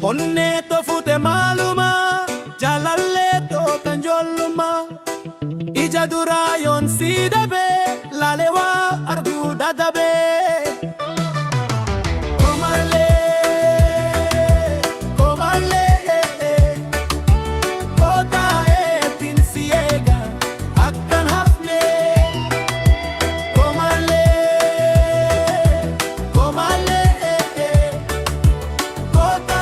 onne to fute maluma jalalle to tanjoluma ija durayon sidabe lalewa ardu dadabe komale komale kota pinsiega akkan hafne komale komale kota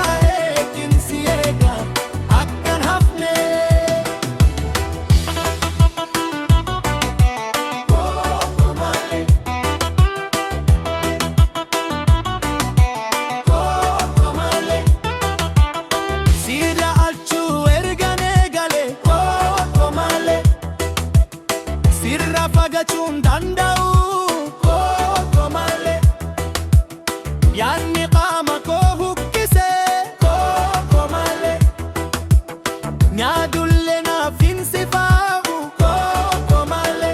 pinsiega akkan hafne komale komale sira alchu ergane gale komale sirra pagachun dandau komale yanni qama ko hukkise komale nyadulle na finsifahu komale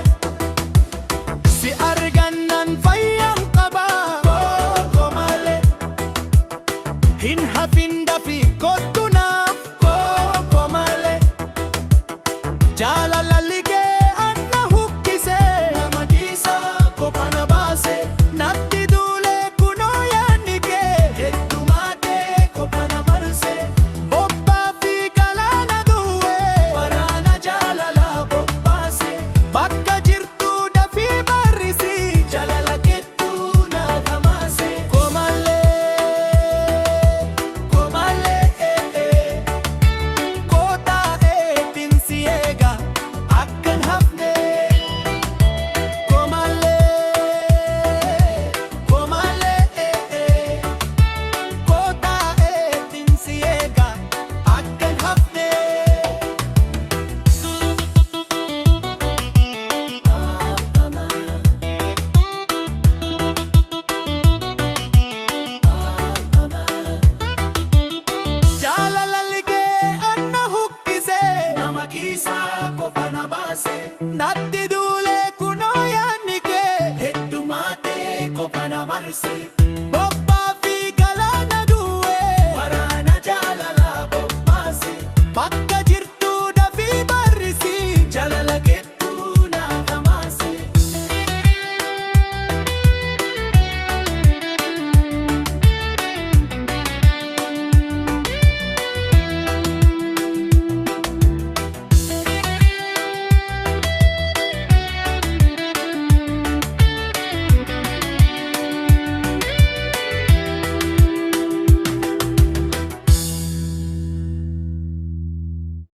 si argannan fayyan qaba komale hin hafinda fi kottuna komale jalalallige anna hukkise namagisa kopana base natti dule kuno yannike heddumate kopana marse bobba fi kalana duwe warana jalala bobbase bakka jirtu dafi barrisi jalala kettu na gamase komale komale kota pinsiega akkan hafne komale komale kota pinsiega akkan hafne jalalallige anna hukkise namagisa kopana base natti dule kuno yannike heddumate kopana marse